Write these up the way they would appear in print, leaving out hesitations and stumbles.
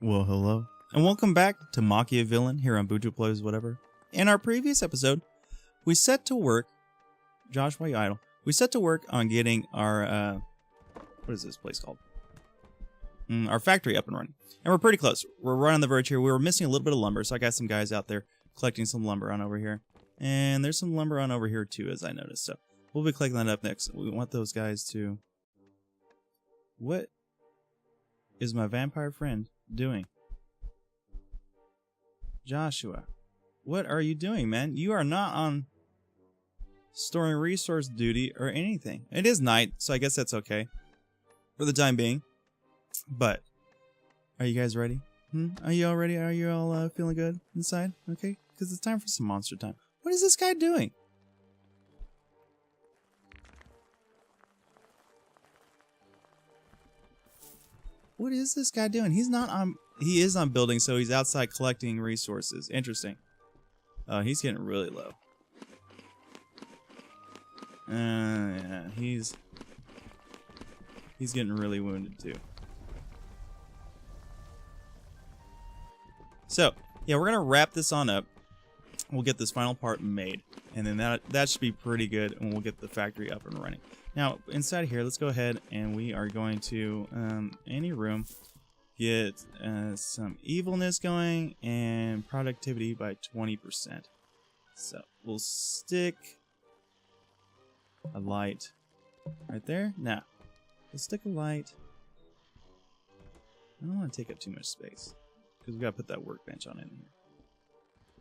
Well, hello. And welcome back to MachiaVillain here on Buto Plays Whatever. In our previous episode, we set to work... Josh, why you idle? We set to work on getting our... what is this place called? Our factory up and running. And we're pretty close. We're right on the verge here. We were missing a little bit of lumber, so I got some guys out there collecting some lumber on over here. And there's some lumber on over here too, as I noticed. So we'll be collecting that up next. We want those guys to... What is my vampire friend doing? Joshua, what are you doing, man? You are not on storing resource duty or anything. It is night, so I guess that's okay for the time being. But are you guys ready? Are you all ready? Are you all feeling good inside? Okay, because it's time for some monster time. What is this guy doing? What is this guy doing? He's not on... He is on building, so he's outside collecting resources. Interesting. Oh, he's getting really low. Yeah, he's getting really wounded too. So, yeah, we're gonna wrap this on up. We'll get this final part made, and then that should be pretty good, and we'll get the factory up and running. Now, inside here, let's go ahead and we are going to any room get some evilness going and productivity by 20%. So we'll stick a light right there. Now, we'll stick a light. I don't want to take up too much space because we got to put that workbench on in here.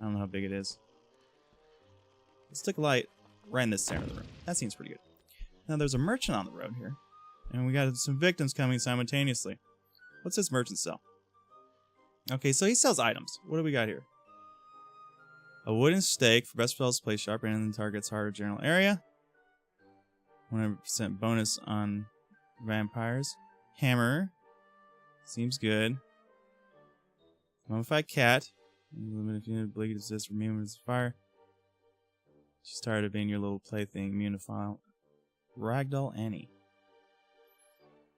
I don't know how big it is. Let's stick a light right in the center of the room. That seems pretty good. Now there's a merchant on the road here, and we got some victims coming simultaneously. What's this merchant sell? Okay, so he sells items. What do we got here? A wooden stake for best spells placed sharper in the target's heart or general area. 100% bonus on vampires. Hammer. Seems good. Mummified cat. Limit if you ability to resist from immune to fire. She's tired of being your little plaything, immune to fire. Ragdoll Annie.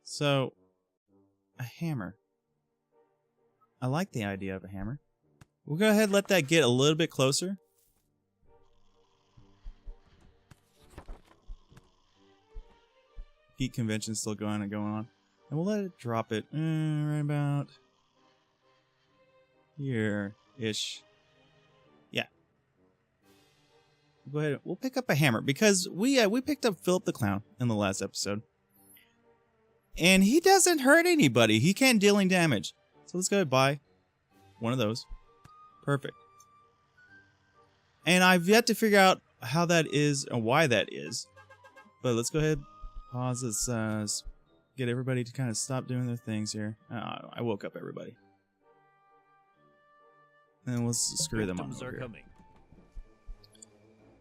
So, a hammer. I like the idea of a hammer. We'll go ahead and let that get a little bit closer. Heat convention's still going and going on. And we'll let it drop it right about here-ish. Yeah. Go ahead. We'll pick up a hammer because we picked up Philip the Clown in the last episode. And he doesn't hurt anybody. He can't deal any damage. So let's go ahead and buy one of those. Perfect. And I've yet to figure out how that is and why that is. But let's go ahead, pause this, get everybody to kind of stop doing their things here. I woke up everybody. And we'll screw them on over here.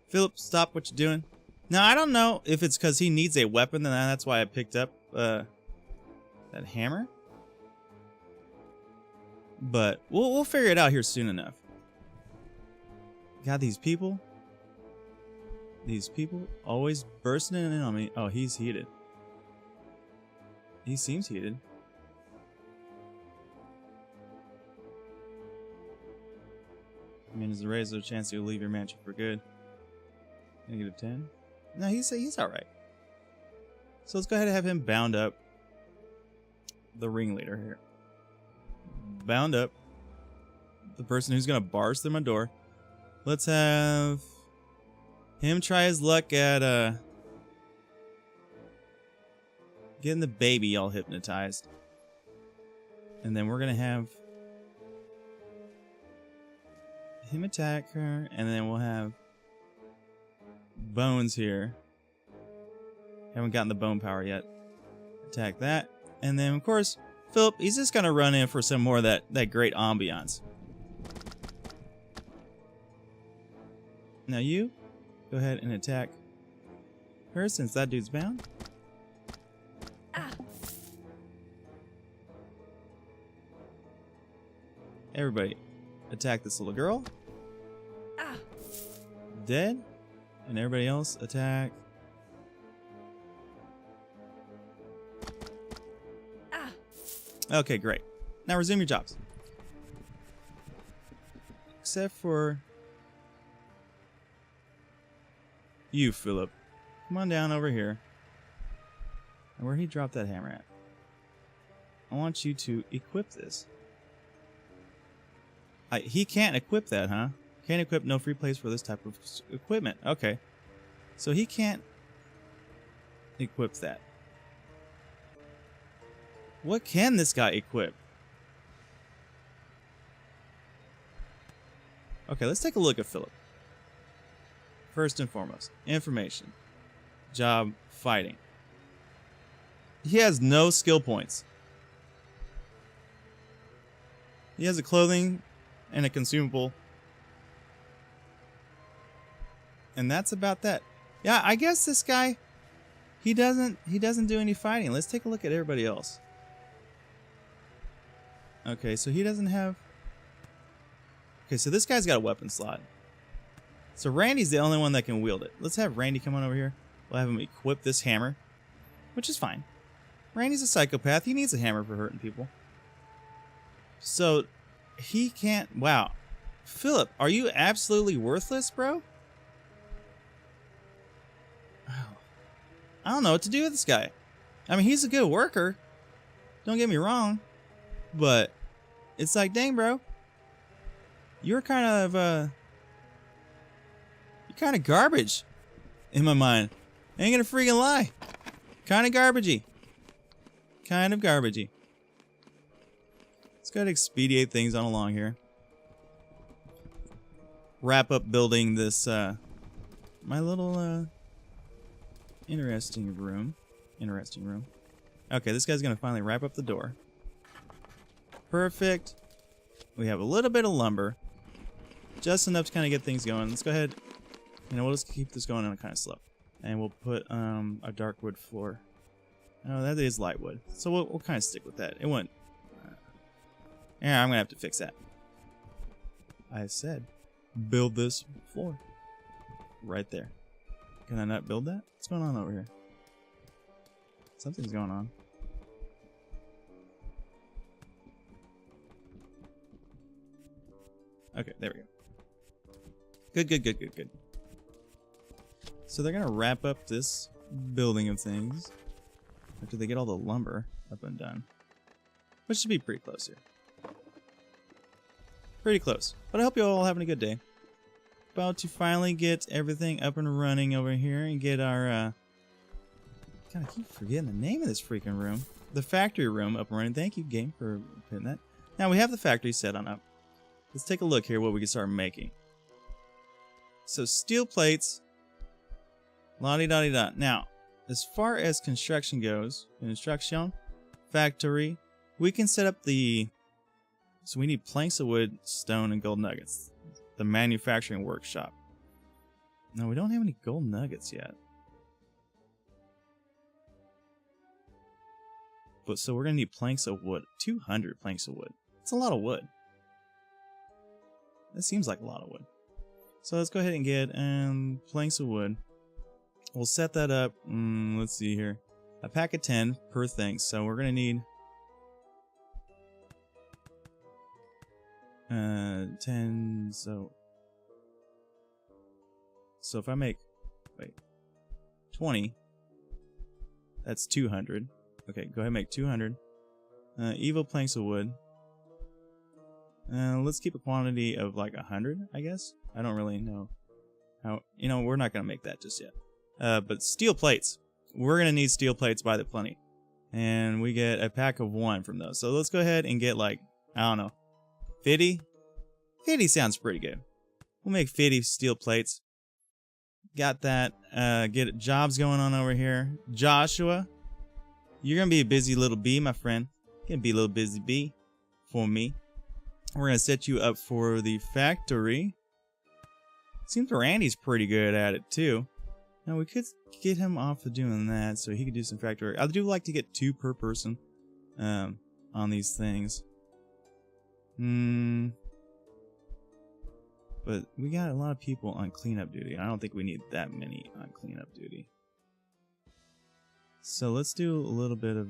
Philip, stop what you're doing. Now, I don't know if it's because he needs a weapon, and that's why I picked up that hammer. But we'll figure it out here soon enough. Got these people. These people always bursting in on me. Oh, he's heated. He seems heated. I mean, there's a raise, there's a chance you'll leave your mansion for good. -10. No, he's all right. So let's go ahead and have him bound up. The ringleader here. Bound up. The person who's gonna barge through my door. Let's have him try his luck at getting the baby all hypnotized. And then we're gonna have him attack her, and then we'll have Bones here. Haven't gotten the bone power yet. Attack that. And then, of course, Philip, he's just going to run in for some more of that great ambiance. Now you, go ahead and attack her since that dude's bound. Everybody, attack this little girl. Dead. And everybody else, attack Okay, great. Now resume your jobs. Except for you, Philip. Come on down over here. And where he dropped that hammer at? I want you to equip this. He can't equip that, huh? Can't equip, no free place for this type of equipment. Okay. So he can't equip that. What can this guy equip? Okay, let's take a look at Philip. First and foremost, information. Job, fighting. He has no skill points. He has a clothing and a consumable. And that's about that. Yeah, I guess this guy, he doesn't do any fighting. Let's take a look at everybody else. Okay, so he doesn't have... Okay, so this guy's got a weapon slot. So Randy's the only one that can wield it. Let's have Randy come on over here. We'll have him equip this hammer, which is fine. Randy's a psychopath. He needs a hammer for hurting people. So he can't... Wow. Philip, are you absolutely worthless, bro? I don't know what to do with this guy. I mean, he's a good worker. Don't get me wrong. But it's like, dang, bro. You're kind of garbage in my mind. I ain't gonna freaking lie. Kind of garbagey. Kind of garbagey. Let's go ahead and expedite things on along here. Wrap up building this, my little, interesting room. Okay, this guy's gonna finally wrap up the door. Perfect. We have a little bit of lumber. Just enough to kind of get things going. Let's go ahead. You know, we'll just keep this going on kind of slow. And we'll put a dark wood floor. Oh, that is light wood. So we'll kind of stick with that. It won't. Yeah, I'm going to have to fix that. I said, build this floor. Right there. Can I not build that? What's going on over here? Something's going on. Okay, there we go. Good. So they're gonna wrap up this building of things after they get all the lumber up and done. Which should be pretty close here. Pretty close. But I hope you're all having a good day. About to finally get everything up and running over here and get our God, I keep forgetting the name of this freaking room. The factory room up and running. Thank you, game, for putting that. Now we have the factory set on up. Let's take a look here what we can start making. So steel plates. La-di-da-di-da. Now, as far as construction goes, factory, we can set up the... So we need planks of wood, stone, and gold nuggets. The manufacturing workshop. No, we don't have any gold nuggets yet. But so we're going to need planks of wood. 200 planks of wood. That's a lot of wood. That seems like a lot of wood. So let's go ahead and get planks of wood. We'll set that up. Let's see here. A pack of 10 per thing. So we're going to need 10. So if I make 20, that's 200. Okay, go ahead and make 200. Evil planks of wood. Let's keep a quantity of like 100, I guess. I don't really know how. You know, we're not going to make that just yet. But steel plates. We're going to need steel plates by the plenty. And we get a pack of 1 from those. So let's go ahead and get like, I don't know, 50? 50 sounds pretty good. We'll make 50 steel plates. Got that. Get jobs going on over here. Joshua, you're going to be a busy little bee, my friend. You're going to be a little busy bee for me. We're going to set you up for the factory. Seems Randy's pretty good at it, too. Now, we could get him off of doing that so he could do some factory work. I do like to get 2 per person on these things. But we got a lot of people on cleanup duty. I don't think we need that many on cleanup duty. So let's do a little bit of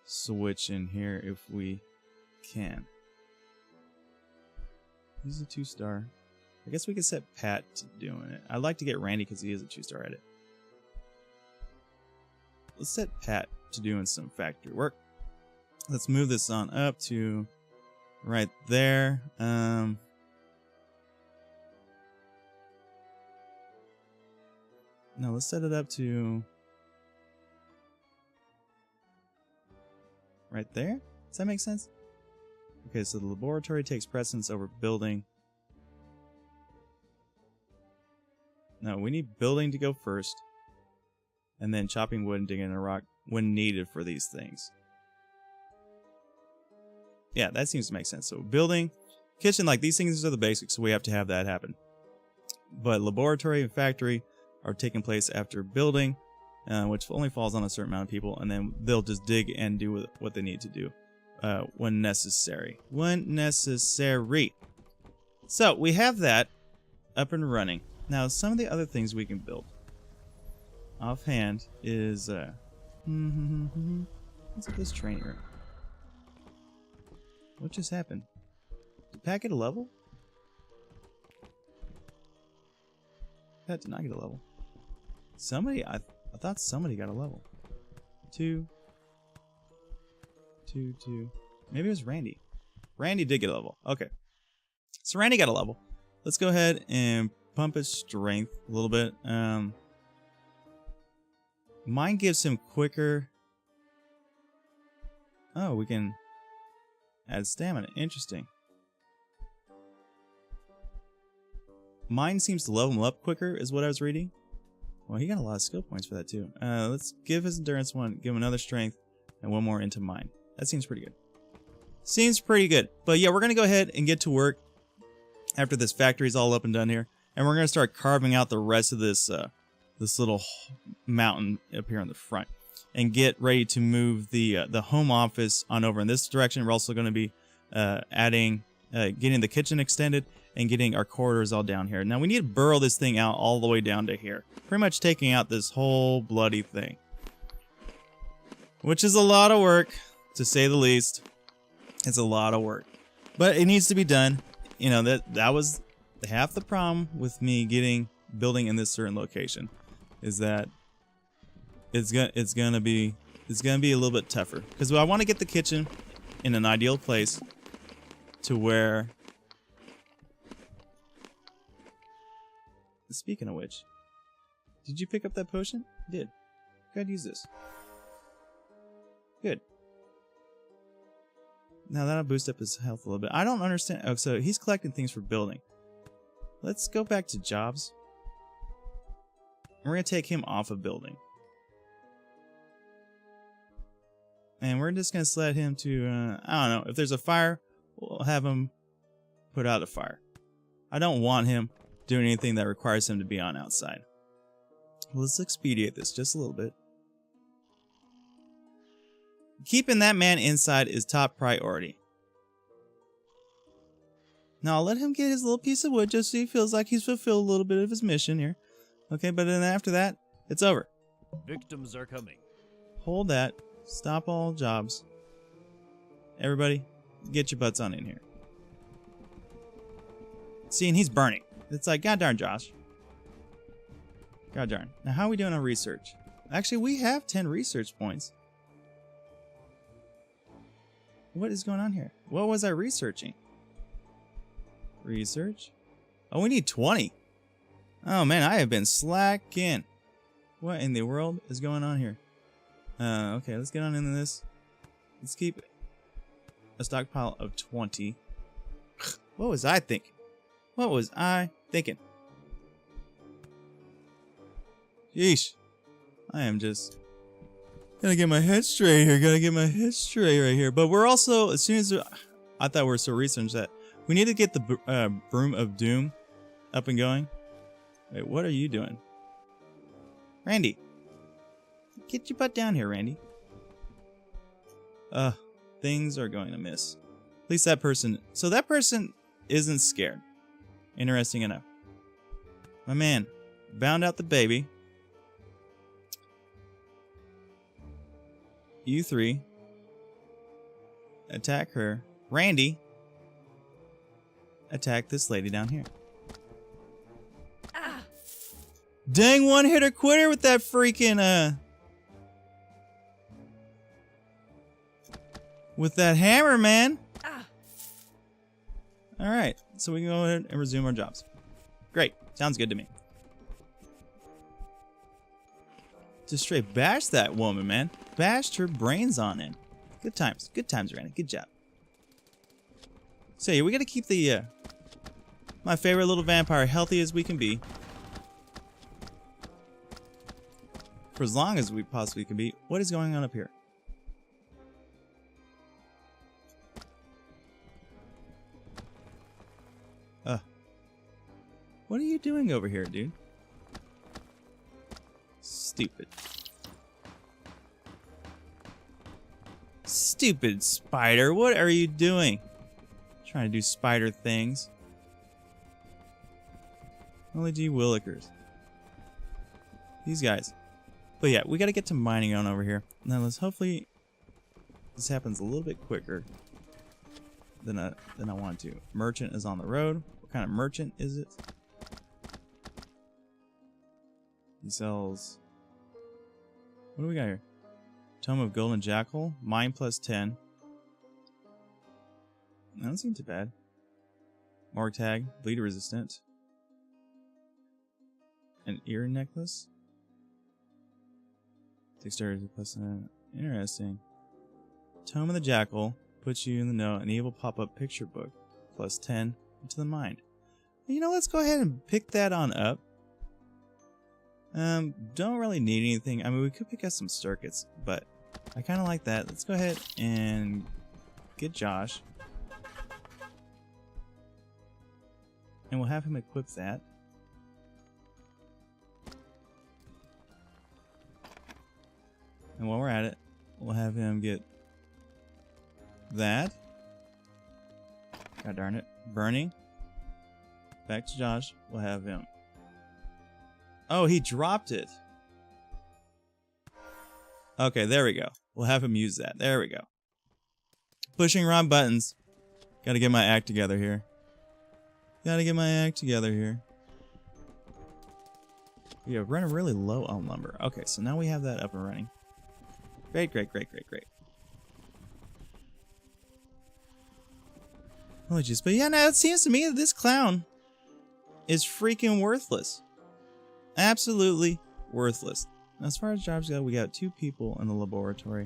switch in here if we can. He's a 2-star. I guess we could set Pat to doing it. I'd like to get Randy because he is a 2-star at it. Let's set Pat to doing some factory work. Let's move this on up to right there. No, let's set it up to right there. Does that make sense? Okay, so the laboratory takes precedence over building. No, we need building to go first. And then chopping wood and digging a rock when needed for these things. Yeah, that seems to make sense. So building, kitchen, like these things are the basics, so we have to have that happen. But laboratory and factory are taking place after building, which only falls on a certain amount of people, and then they'll just dig and do what they need to do when necessary. When necessary. So we have that up and running. Now, some of the other things we can build offhand is what's up this training room? What just happened? Did Pat get a level? Pat did not get a level. Somebody, I thought somebody got a level. 2. Maybe it was Randy. Randy did get a level. Okay. So Randy got a level. Let's go ahead and pump his strength a little bit. Mine gives him quicker. Oh, we can add stamina. Interesting. Mine seems to level him up quicker, is what I was reading. Well, he got a lot of skill points for that too. Let's give his endurance one, give him another strength, and one more into mine. That seems pretty good. Seems pretty good. But yeah, we're gonna go ahead and get to work after this factory's all up and done here, and we're gonna start carving out the rest of this this little mountain up here on the front, and get ready to move the home office on over in this direction. We're also going to be getting the kitchen extended and getting our corridors all down here. Now we need to burrow this thing out all the way down to here, pretty much taking out this whole bloody thing, which is a lot of work, to say the least. It's a lot of work, but it needs to be done. You know, that was half the problem with me building in this certain location, is that it's gonna be a little bit tougher, because I want to get the kitchen in an ideal place to where. Speaking of which, did you pick up that potion? I did. Go ahead and use this. Good. Now that'll boost up his health a little bit. I don't understand. Oh, so he's collecting things for building. Let's go back to jobs. We're gonna take him off of building. And we're just going to sled him to, I don't know, if there's a fire, we'll have him put out a fire. I don't want him doing anything that requires him to be on outside. Let's expedite this just a little bit. Keeping that man inside is top priority. Now I'll let him get his little piece of wood just so he feels like he's fulfilled a little bit of his mission here. Okay, but then after that, it's over. Victims are coming. Hold that. Stop all jobs. Everybody, get your butts on in here. See, and he's burning. It's like, god darn, Josh. God darn. Now, how are we doing on research? Actually, we have 10 research points. What is going on here? What was I researching? Research? Oh, we need 20. Oh, man, I have been slacking. What in the world is going on here? Okay, let's get on into this. Let's keep a stockpile of 20. What was I thinking? What was I thinking? Yeesh. I am just gotta get my head straight here. Gotta get my head straight right here. But we're also, as soon as I thought we were so researched that we need to get the Broom of Doom up and going. Wait, what are you doing? Randy. Get your butt down here, Randy. Things are going to miss. At least that person. So that person isn't scared. Interesting enough. My man bound out the baby. You three. Attack her. Randy. attack this lady down here. Dang, one-hitter quitter with that freaking, with that hammer, man. Alright, so we can go ahead and resume our jobs. Great, sounds good to me. Just straight bashed that woman, man. Bashed her brains on in. Good times, Randy, good job. So yeah, we gotta keep the, my favorite little vampire healthy as we can be. For as long as we possibly can be. What is going on up here? What are you doing over here, dude? Stupid. Stupid spider, what are you doing? Trying to do spider things. Only G Willikers. These guys. But yeah, we gotta get to mining on over here. Now let's hopefully this happens a little bit quicker than I want to. Merchant is on the road. What kind of merchant is it? He sells. What do we got here? Tome of Golden Jackal. Mine plus 10. That doesn't seem too bad. Morg tag. Bleed resistant. An ear necklace. Dexterity plus 10. Interesting. Tome of the Jackal. Puts you in the know. An evil pop-up picture book. Plus 10 into the mind. You know, let's go ahead and pick that on up. Don't really need anything. I mean, we could pick up some circuits, but I kind of like that. Let's go ahead and get Josh. And we'll have him equip that. And while we're at it, we'll have him get that. God darn it. Burning. Back to Josh. We'll have him. Oh, he dropped it. Okay, there we go. We'll have him use that. There we go. Pushing wrong buttons. Gotta get my act together here. Gotta get my act together here. Yeah, running really low on lumber. Okay, so now we have that up and running. Great, great, great, great, great. Oh, jeez. But yeah, now it seems to me that this clown is freaking worthless. Absolutely worthless. As far as jobs go, we got 2 people in the laboratory.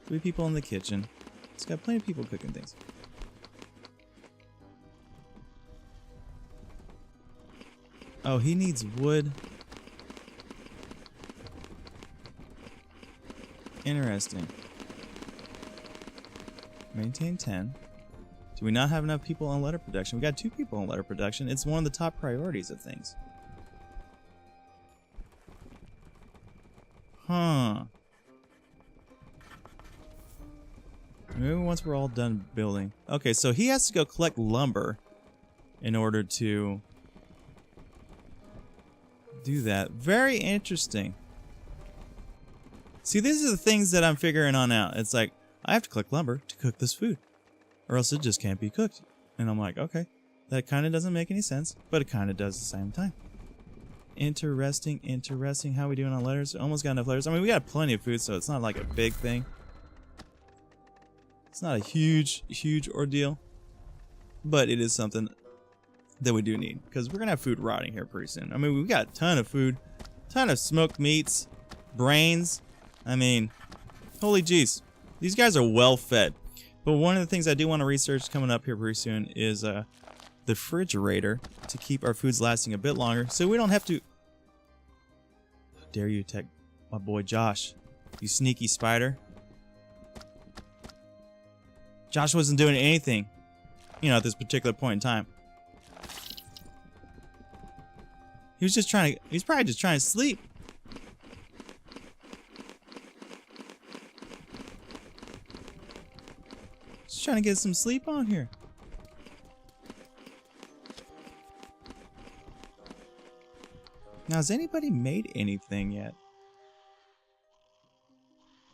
3 people in the kitchen. It's got plenty of people cooking things. Oh, he needs wood. Interesting. Maintain 10. Do we not have enough people on letter production? We got 2 people on letter production. It's one of the top priorities of things. Huh. Maybe once we're all done building. Okay, so he has to go collect lumber in order to do that. Very interesting. See, these are the things that I'm figuring on out. It's like, I have to collect lumber to cook this food, or else it just can't be cooked. And I'm like, okay, that kind of doesn't make any sense, but it kind of does at the same time. Interesting, interesting. How are we doing on letters? Almost got enough letters. I mean, we got plenty of food, so it's not like a big thing. It's not a huge, huge ordeal, but it is something that we do need, because we're gonna have food rotting here pretty soon. I mean, we've got a ton of food, ton of smoked meats, brains. I mean, holy jeez, these guys are well fed. But one of the things I do want to research coming up here pretty soon is the refrigerator to keep our foods lasting a bit longer, so we don't have to. How dare you attack my boy Josh, you sneaky spider. Josh wasn't doing anything, you know, at this particular point in time. He was just trying to, he's probably just trying to sleep. Just trying to get some sleep on here. Now, has anybody made anything yet?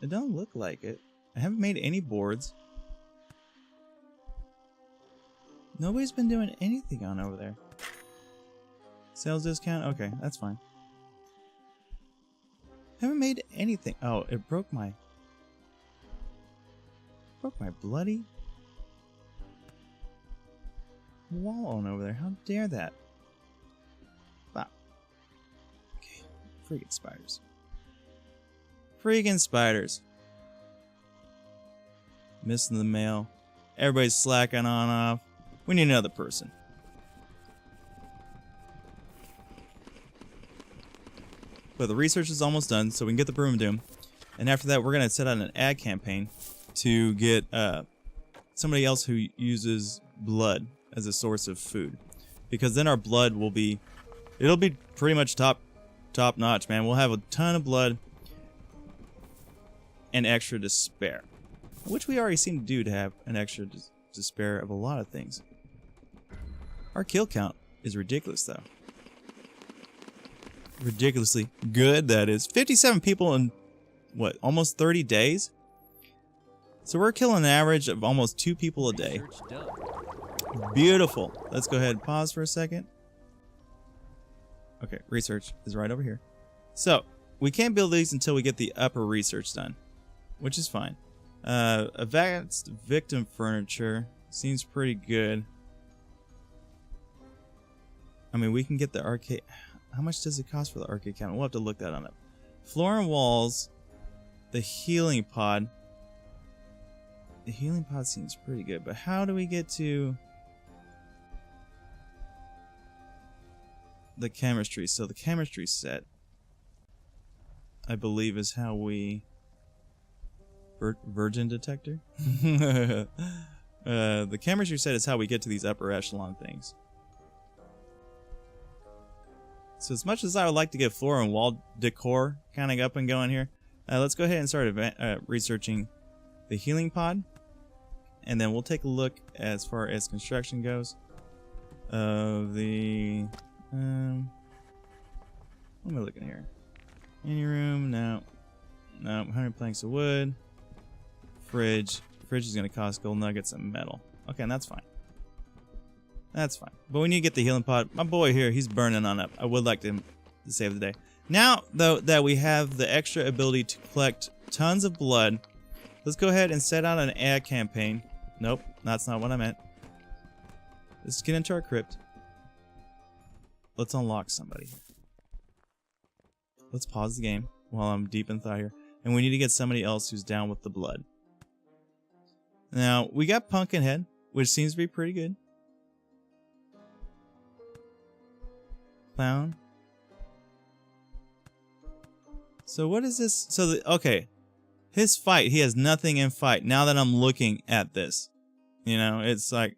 It don't look like it. I haven't made any boards. Nobody's been doing anything on over there. Sales discount? Okay, that's fine. Haven't made anything. Oh, it broke my bloody wall on over there. How dare that? Wow. Okay. Freaking spiders. Freaking spiders. Missing the mail. Everybody's slacking on off. We need another person. But the research is almost done, so we can get the Broom of Doom. And after that, we're going to set out an ad campaign to get somebody else who uses blood as a source of food. Because then our blood will be... It'll be pretty much top notch, man. We'll have a ton of blood and extra to spare. Which we already seem to do to have an extra to spare of a lot of things. Our kill count is ridiculous, though. Ridiculously good, that is. 57 people in, what, almost 30 days? So we're killing an average of almost 2 people a day. Beautiful. Let's go ahead and pause for a second. Okay, research is right over here. So, we can't build these until we get the upper research done, which is fine. Advanced victim furniture seems pretty good. I mean, we can get the arcade... How much does it cost for the arcade cabinet? We'll have to look that on up. Floor and walls. The healing pod. The healing pod seems pretty good, but how do we get to the chemistry? So the chemistry set, I believe, is how we... Virgin detector? The chemistry set is how we get to these upper echelon things. So as much as I would like to get floor and wall decor kind of up and going here, let's go ahead and start researching the healing pod. And then we'll take a look as far as construction goes of the... what am I looking here? Any room? No. No. 100 planks of wood. Fridge. Fridge is going to cost gold nuggets and metal. Okay, and that's fine. That's fine. But we need to get the healing pod. My boy here, he's burning on up. I would like to save the day. Now, though, that we have the extra ability to collect tons of blood, let's go ahead and set out an ad campaign. Nope, that's not what I meant. Let's get into our crypt. Let's unlock somebody. Let's pause the game while I'm deep in thought here. And we need to get somebody else who's down with the blood. Now, we got Pumpkinhead, which seems to be pretty good. Clown. So what is this? So, okay. His fight, he has nothing in fight. Now that I'm looking at this, you know, it's like,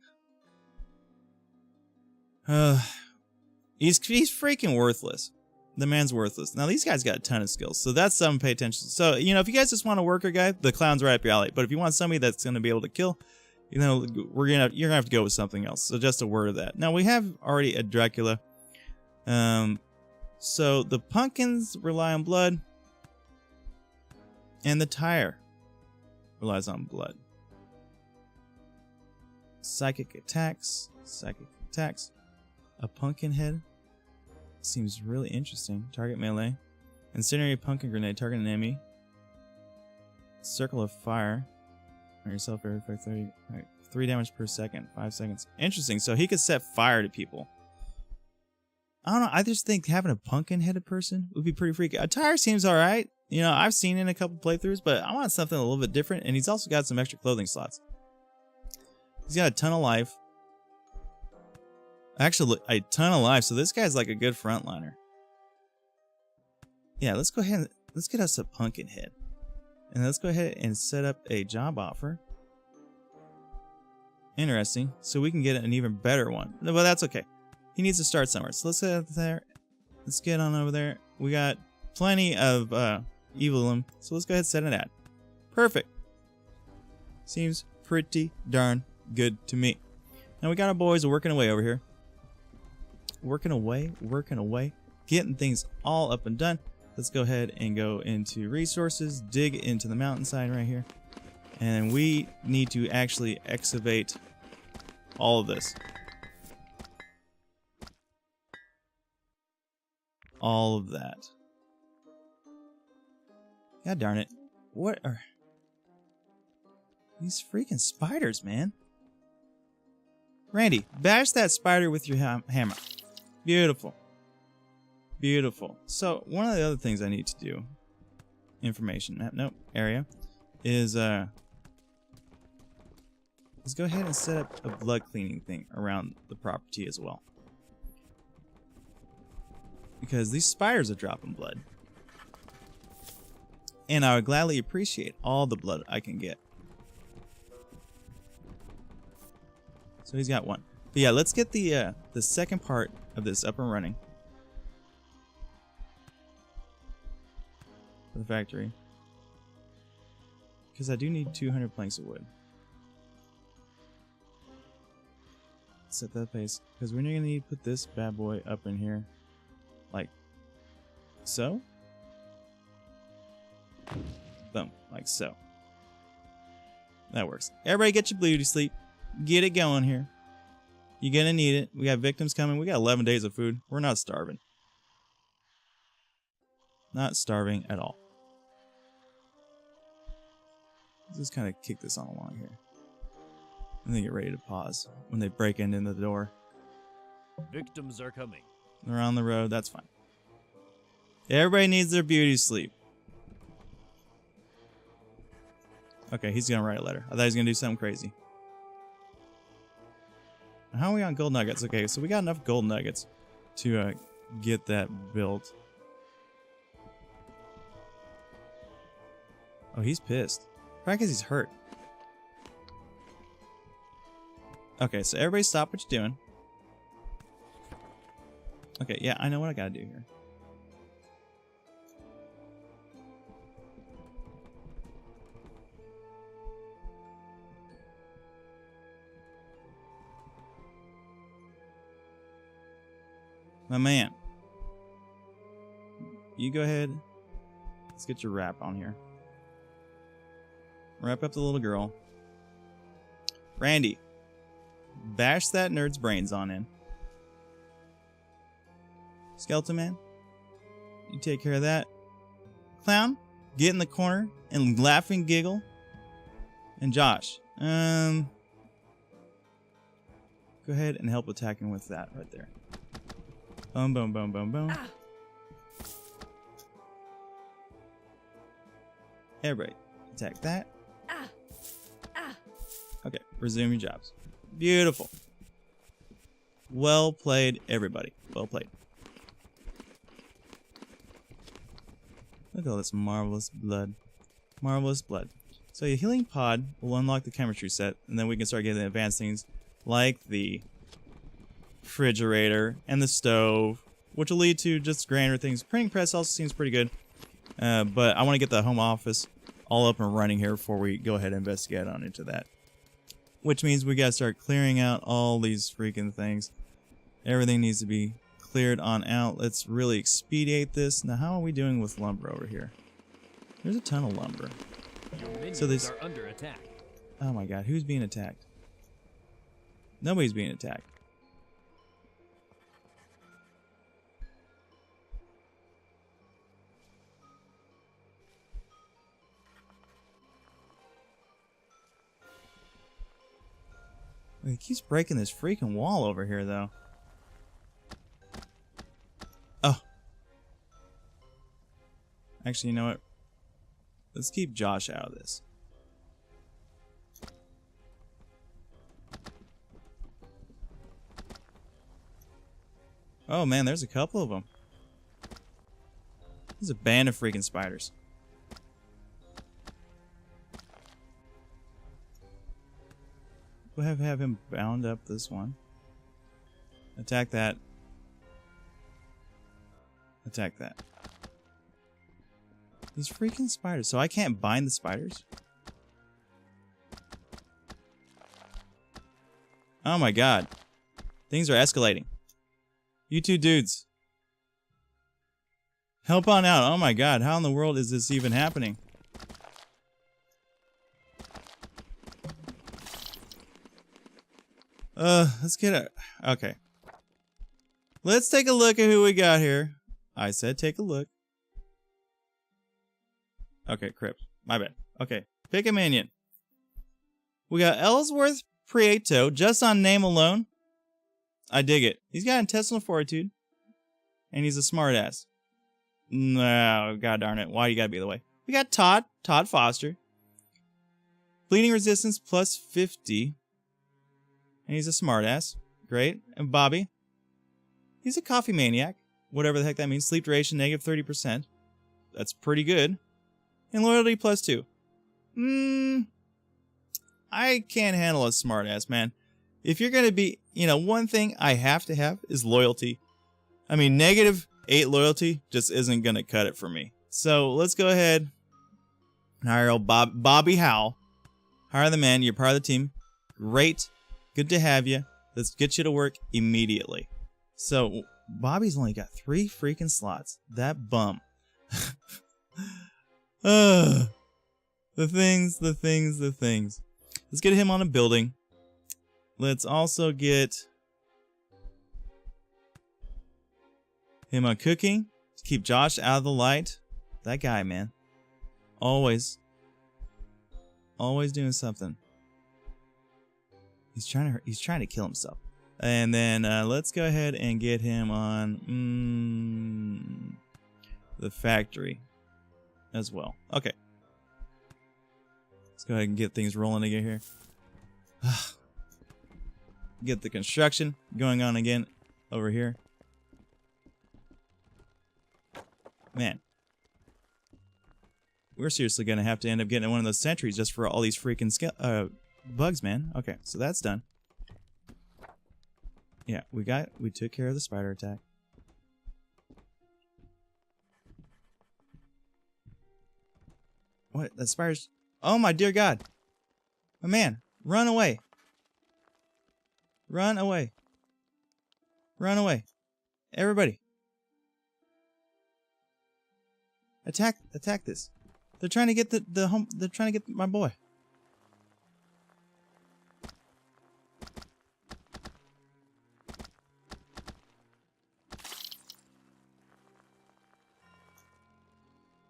he's freaking worthless. The man's worthless. Now these guys got a ton of skills, so that's something to pay attention to. So, you know, if you guys just want a worker guy, the clown's right up your alley. But if you want somebody that's going to be able to kill, you know, you're gonna have to go with something else. So just a word of that. Now we have already a Dracula. So the pumpkins rely on blood. And the tire relies on blood. Psychic attacks. Psychic attacks. A pumpkin head. Seems really interesting. Target melee. Incendiary pumpkin grenade. Target an enemy. Circle of fire. On yourself every 30. Right. 3 damage per second. 5 seconds. Interesting. So he could set fire to people. I don't know. I just think having a pumpkin-headed person would be pretty freaky. A tire seems alright. You know, I've seen it in a couple playthroughs, but I want something a little bit different. And he's also got some extra clothing slots. He's got a ton of life. Actually, a ton of life. So this guy's like a good frontliner. Yeah, let's go ahead and let's get us a pumpkin head. And let's go ahead and set up a job offer. Interesting. So we can get an even better one. But that's okay. He needs to start somewhere. So let's get there. Let's get on over there. We got plenty of evil. So let's go ahead and set an ad. Perfect. Seems pretty darn good to me. Now we got our boys working away over here. Working away. Getting things all up and done. Let's go ahead and go into resources. Dig into the mountainside right here. And we need to actually excavate all of this. All of that. God darn it. What are these freaking spiders, man? Randy, bash that spider with your hammer. Beautiful. Beautiful. So, one of the other things I need to do, information, nope, area, is go ahead and set up a blood cleaning thing around the property as well. Because these spiders are dropping blood. And I would gladly appreciate all the blood I can get. So he's got one. But yeah, let's get the second part of this up and running. For the factory. Because I do need 200 planks of wood. Set that pace. Because we're going to need to put this bad boy up in here. Like so. Boom. Like so. That works. Everybody get your beauty sleep. Get it going here. You're going to need it. We got victims coming. We got 11 days of food. We're not starving. Not starving at all. Let's just kind of kick this on along here. And then get ready to pause when they break into the door. Victims are coming. They're on the road. That's fine. Everybody needs their beauty sleep. Okay, he's going to write a letter. I thought he was going to do something crazy. How are we on gold nuggets? Okay, so we got enough gold nuggets to get that built. Oh, he's pissed. Probably because he's hurt. Okay, so everybody stop what you're doing. Okay, yeah, I know what I gotta do here. My man. You go ahead. Let's get your wrap on here. Wrap up the little girl. Randy. Bash that nerd's brains on in. Skeleton Man. You take care of that. Clown. Get in the corner and laugh and giggle. And Josh. Go ahead and help attacking with that right there. Boom, boom, boom, boom, boom. Ah. Everybody, attack that. Ah. Ah. Okay, resume your jobs. Beautiful. Well played, everybody. Well played. Look at all this marvelous blood. Marvelous blood. So your healing pod will unlock the chemistry set, and then we can start getting advanced things like the refrigerator and the stove, which will lead to just grander things. Printing press also seems pretty good, but I want to get the home office all up and running here before we go ahead and investigate on into that. Which means we gotta start clearing out all these freaking things. Everything needs to be cleared on out. Let's really expedite this. Now, how are we doing with lumber over here? There's a ton of lumber. Your minions so this are under attack. Oh my god, who's being attacked? Nobody's being attacked. He keeps breaking this freaking wall over here, though. Oh. Actually, you know what? Let's keep Josh out of this. Oh, man, there's a couple of them. There's a band of freaking spiders. We'll have him bound up this one. Attack that. Attack that. These freaking spiders. So I can't bind the spiders? Oh my god. Things are escalating. You two dudes. Help on out. Oh my god. How in the world is this even happening? Let's get it. Okay. Let's take a look at who we got here. I said take a look. Okay, Crypt. My bad. Okay, pick a minion. We got Ellsworth Prieto, just on name alone. I dig it. He's got intestinal fortitude. And he's a smartass. No, god darn it. Why you gotta be the way? We got Todd Foster. Bleeding resistance plus 50. And he's a smartass. Great. And Bobby. He's a coffee maniac. Whatever the heck that means. Sleep duration, negative 30%. That's pretty good. And loyalty plus 2. I can't handle a smartass, man. If you're gonna be, one thing I have to have is loyalty. I mean, negative 8 loyalty just isn't gonna cut it for me. So let's go ahead and hire old Bobby Howell. Hire the man. You're part of the team. Great. Good to have you. Let's get you to work immediately. So Bobby's only got 3 freaking slots. That bum. The things. Let's get him on a building. Let's also get him on cooking to keep Josh out of the light. That guy, man. Always doing something. He's trying to kill himself. And then let's go ahead and get him on the factory as well. Okay. Let's go ahead and get things rolling again here. Get the construction going on again over here. Man. We're seriously going to have to end up getting one of those sentries just for all these freaking bugs, man. Okay, so that's done. Yeah, we took care of the spider attack. What? That spider's... Oh my dear God. My man, run away. Run away. Run away. Everybody. Attack this. They're trying to get they're trying to get my boy.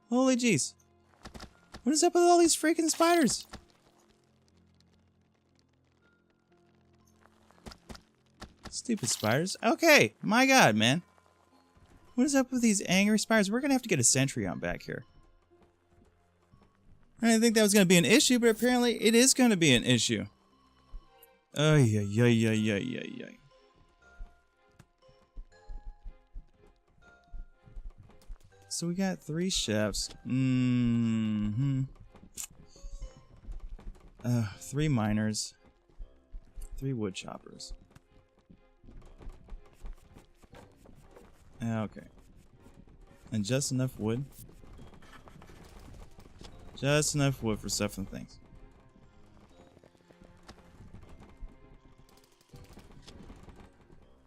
Holy jeez. What is up with all these freaking spiders? Stupid spiders. Okay, my God, man. What is up with these angry spiders? We're gonna have to get a sentry on back here. I didn't think that was gonna be an issue, but apparently it is gonna be an issue. Ay. So we got 3 chefs. 3 miners. 3 wood choppers. Okay. And just enough wood. Just enough wood for stuff and things.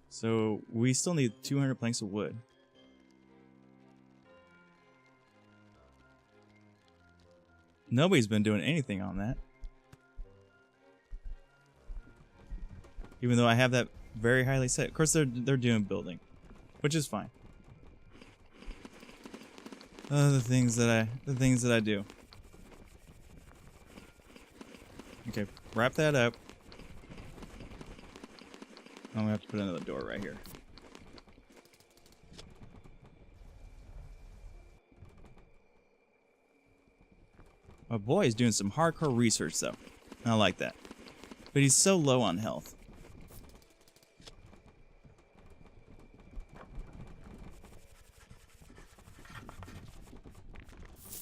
So we still need 200 planks of wood. Nobody's been doing anything on that. Even though I have that very highly set. Of course they're doing building. Which is fine. The things that I do. Okay, wrap that up. I'm gonna have to put another door right here. My boy is doing some hardcore research though. I like that. But he's so low on health.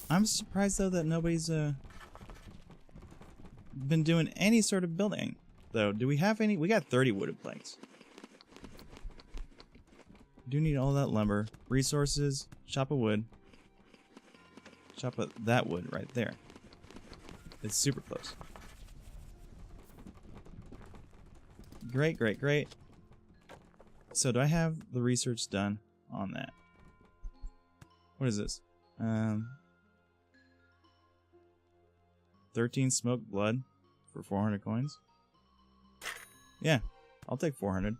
I'm surprised though that nobody's been doing any sort of building though. Do we have any? We got 30 wooded planks. Do need all that lumber, resources, chop of wood, chop of that wood right there. It's super close. Great. So do I have the research done on that? What is this? 13 smoked blood for 400 coins. Yeah, I'll take 400.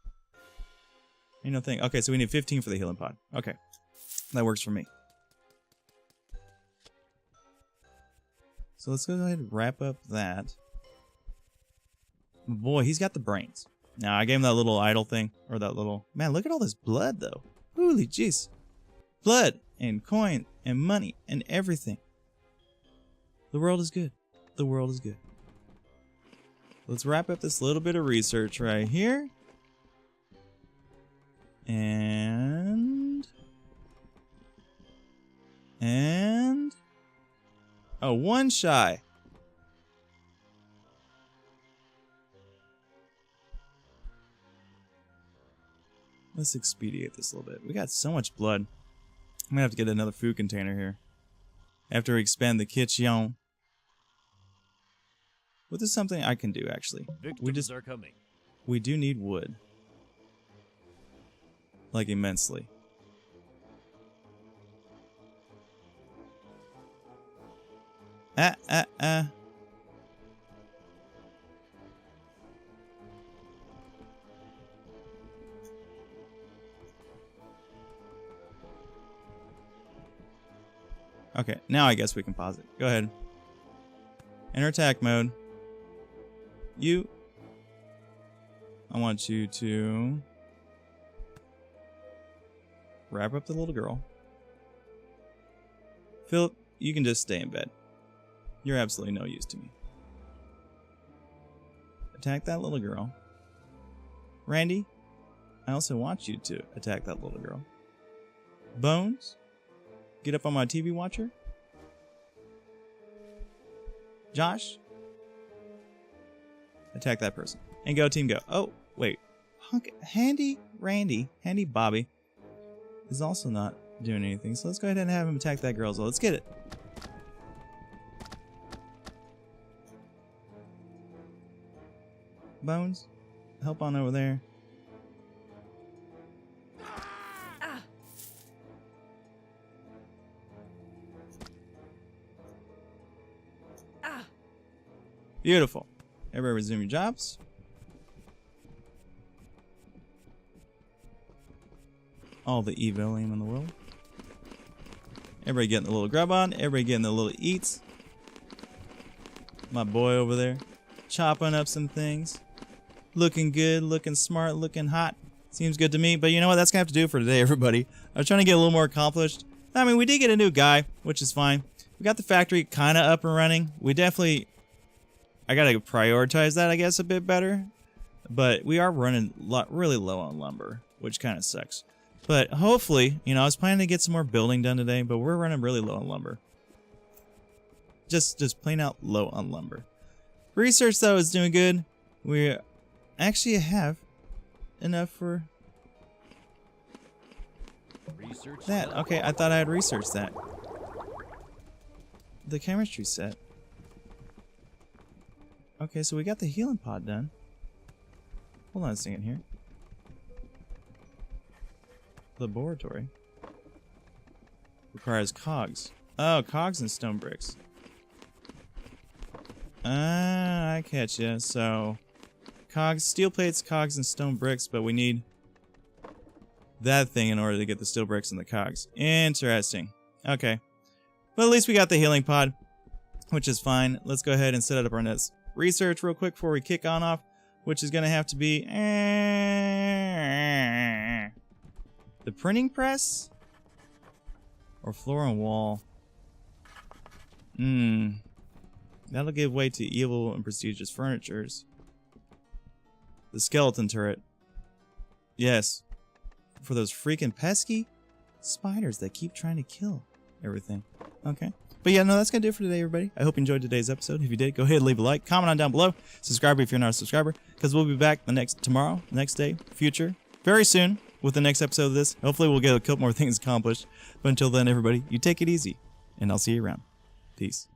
Ain't no thing. Okay, so we need 15 for the healing pod. Okay. That works for me. So let's go ahead and wrap up that. Boy, he's got the brains. Now, I gave him that little idle thing. Or that little... Man, look at all this blood, though. Holy jeez. Blood and coin and money and everything. The world is good. The world is good. Let's wrap up this little bit of research right here. And... Oh, one shy. Let's expedite this a little bit. We got so much blood. I'm gonna have to get another food container here. After we expand the kitchen. Well, this is something I can do, actually. Victims are coming. We do need wood. Like, immensely. Okay, now I guess we can pause it. Go ahead. Enter attack mode. I want you to wrap up the little girl. Philip, you can just stay in bed. You're absolutely no use to me. Attack that little girl. Randy, I also want you to attack that little girl. Bones, get up on my TV watcher. Josh, attack that person. And go, team, go. Oh, wait. Handy Bobby is also not doing anything. So let's go ahead and have him attack that girl as well. Let's get it. Bones, help on over there. Beautiful. Everybody resume your jobs. All the evilling in the world. Everybody getting the little grub on. Everybody getting the little eats. My boy over there chopping up some things. Looking good, looking smart, looking hot. Seems good to me. But you know what? That's going to have to do it for today, everybody. I was trying to get a little more accomplished. I mean, we did get a new guy, which is fine. We got the factory kind of up and running. We definitely... I got to prioritize that, I guess, a bit better. But we are running really low on lumber, which kind of sucks. But hopefully, you know, I was planning to get some more building done today, but we're running really low on lumber. Just plain out low on lumber. Research, though, is doing good. We actually have enough for Research that. Okay, I thought I had researched that. The chemistry set. Okay, so we got the healing pod done. Hold on a second here. Laboratory. Requires cogs. Oh, cogs and stone bricks. Ah, I catch ya. So, cogs, steel plates, cogs, and stone bricks, but we need that thing in order to get the steel bricks and the cogs. Interesting. Okay. But at least we got the healing pod, which is fine. Let's go ahead and set up our next research real quick before we kick on off, which is going to have to be the printing press or floor and wall. That'll give way to evil and prestigious furnitures. The skeleton turret. Yes. For those freaking pesky spiders that keep trying to kill everything. Okay. But yeah, no, that's going to do it for today, everybody. I hope you enjoyed today's episode. If you did, go ahead and leave a like. Comment on down below. Subscribe if you're not a subscriber. Because we'll be back tomorrow, next day, future, very soon with the next episode of this. Hopefully we'll get a couple more things accomplished. But until then, everybody, you take it easy. And I'll see you around. Peace.